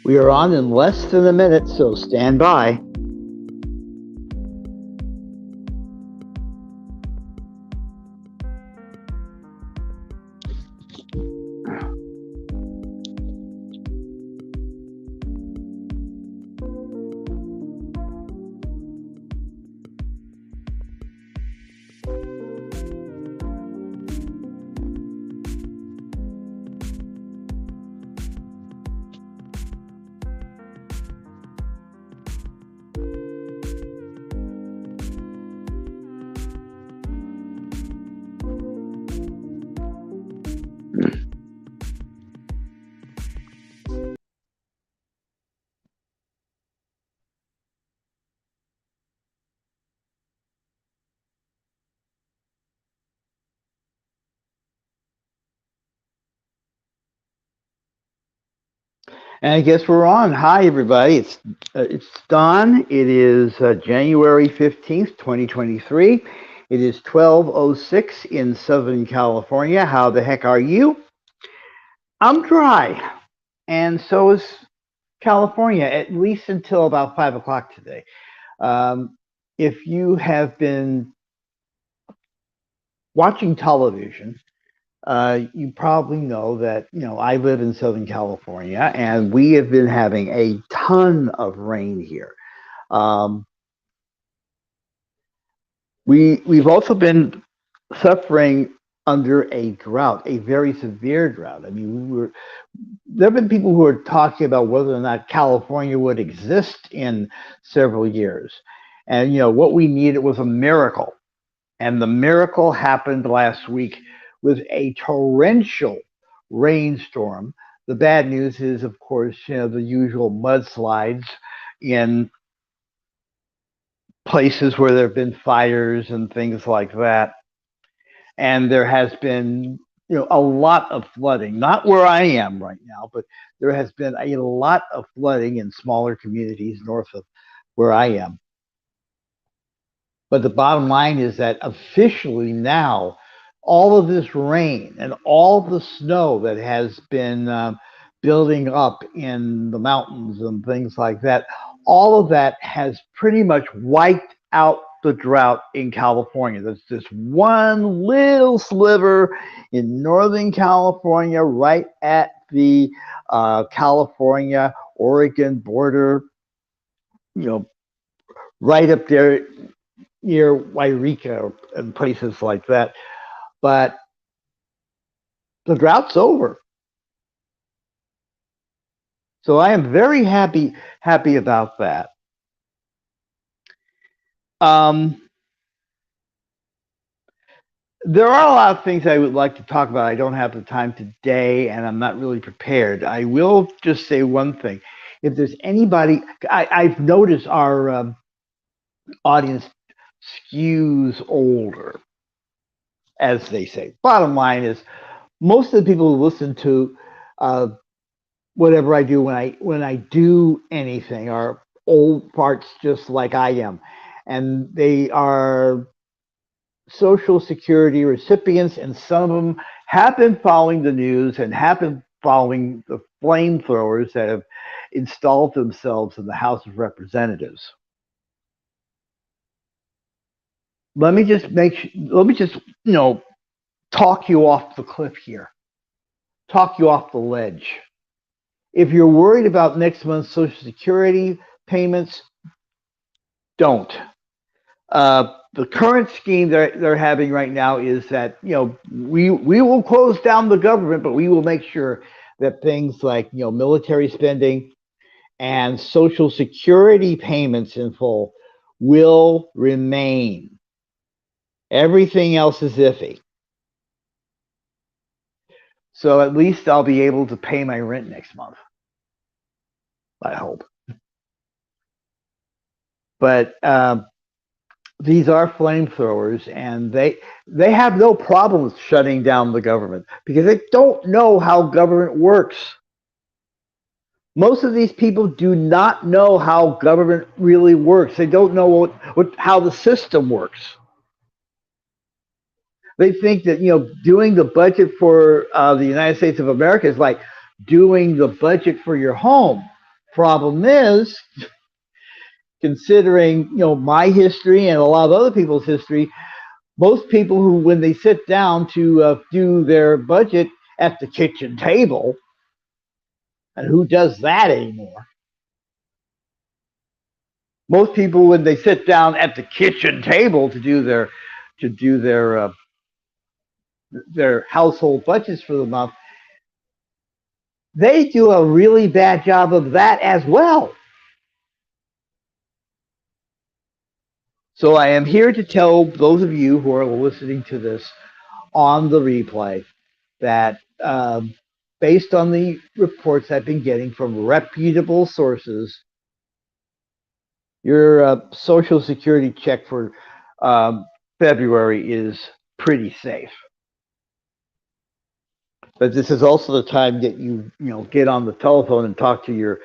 We are on in less than a minute, so stand by. And I guess we're on. Hi, everybody. It's Don. It is January 15th, 2023. It is 12:06 in Southern California. How the heck are you? I'm dry, and so is California, at least until about 5 o'clock today. If you have been watching television, you probably know that I live in Southern California, and we have been having a ton of rain here. Um, we've also been suffering under a drought, a very severe drought. I mean, there have been people who are talking about whether or not California would exist in several years, and what we needed was a miracle, and the miracle happened last week with a torrential rainstorm. The bad news is, of course, the usual mudslides in places where there have been fires and things like that. And there has been, a lot of flooding, not where I am right now, but there has been a lot of flooding in smaller communities north of where I am. But the bottom line is that officially now, all of this rain and all the snow that has been building up in the mountains and things like that, all of that has pretty much wiped out the drought in California. There's this one little sliver in Northern California, right at the California-Oregon border, right up there near Wairika and places like that. But the drought's over. So I am very happy about that. There are a lot of things I would like to talk about. I don't have the time today, and I'm not really prepared. I will just say one thing. If there's anybody, I've noticed our audience skews older, as they say. Bottom line is, most of the people who listen to whatever I do when I do anything are old parts just like I am, and they are Social Security recipients, and some of them have been following the news and have been following the flamethrowers that have installed themselves in the House of Representatives. Let me just talk you off the cliff here, talk you off the ledge. If you're worried about next month's Social Security payments, don't. The current scheme they're having right now is that we will close down the government, but we will make sure that things like military spending and Social Security payments in full will remain. Everything else is iffy. So at least I'll be able to pay my rent next month, I hope. But these are flamethrowers, and they have no problems shutting down the government because they don't know how government works. Most of these people do not know how government really works. They don't know how the system works. They think that doing the budget for the United States of America is like doing the budget for your home. Problem is, considering my history and a lot of other people's history, most people who, when they sit down to do their budget at the kitchen table, and who does that anymore? Most people, when they sit down at the kitchen table to do their household budgets for the month, they do a really bad job of that as well. So I am here to tell those of you who are listening to this on the replay that based on the reports I've been getting from reputable sources, your Social Security check for February is pretty safe. But this is also the time that you get on the telephone and talk to your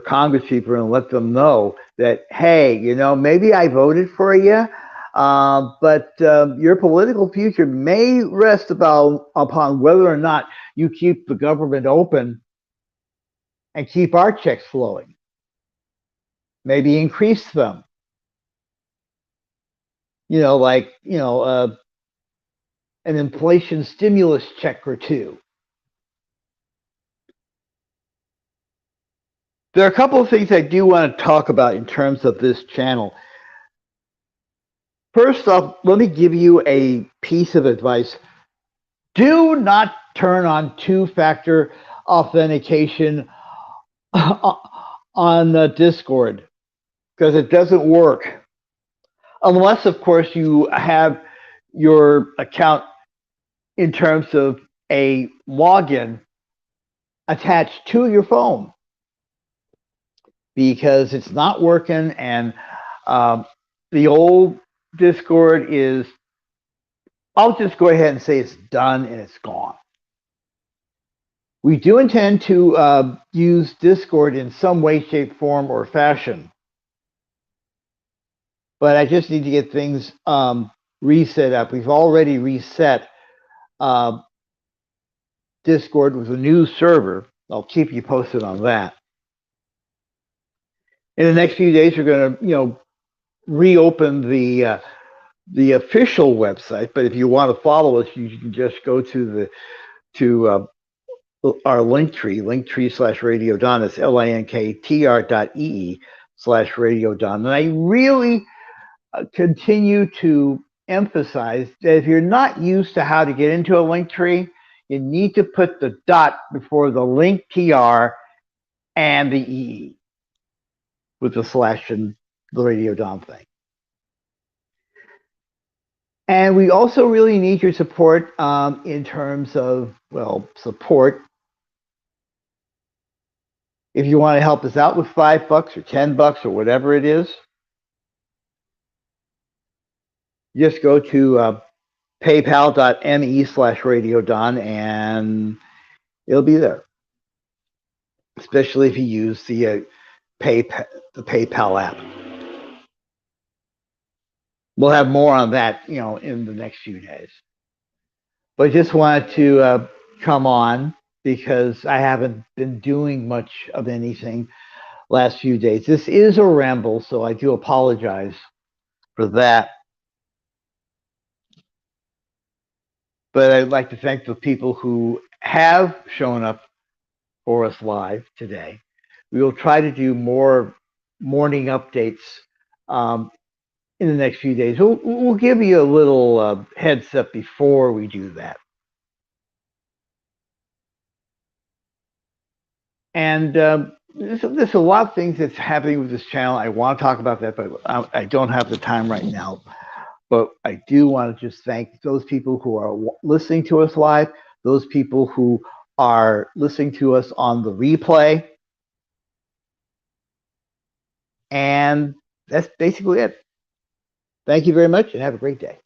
congresspeople and let them know that, hey, maybe I voted for you, but your political future may rest upon whether or not you keep the government open and keep our checks flowing. Maybe increase them. An inflation stimulus check or two. There are a couple of things I do want to talk about in terms of this channel. First off, let me give you a piece of advice. Do not turn on two-factor authentication on Discord, because it doesn't work. Unless, of course, you have your account in terms of a login attached to your phone, because it's not working, and the old Discord is, I'll just go ahead and say it's done and it's gone. We do intend to use Discord in some way, shape, form, or fashion, but I just need to get things reset up. We've already reset Discord with a new server. I'll keep you posted on that. In the next few days, we're going to, reopen the official website. But if you want to follow us, you can just go to our link tree, linktree/Radio Don. It's linktr.ee/Radio Don. And I really continue to emphasize that if you're not used to how to get into a link tree, you need to put the dot before the linktr and the EE with the slash and the Radio Don thing. And we also really need your support in terms of, support. If you want to help us out with $5 or $10 or whatever it is, just go to paypal.me/Radio Don and it'll be there. Especially if you use the PayPal app. We'll have more on that, in the next few days. But I just wanted to come on because I haven't been doing much of anything last few days. This is a ramble, so I do apologize for that. But I'd like to thank the people who have shown up for us live today. We will try to do more morning updates in the next few days. We'll give you a little heads up before we do that. And there's a lot of things that's happening with this channel. I want to talk about that, but I don't have the time right now. But I do want to just thank those people who are listening to us live, those people who are listening to us on the replay. And that's basically it. Thank you very much and have a great day.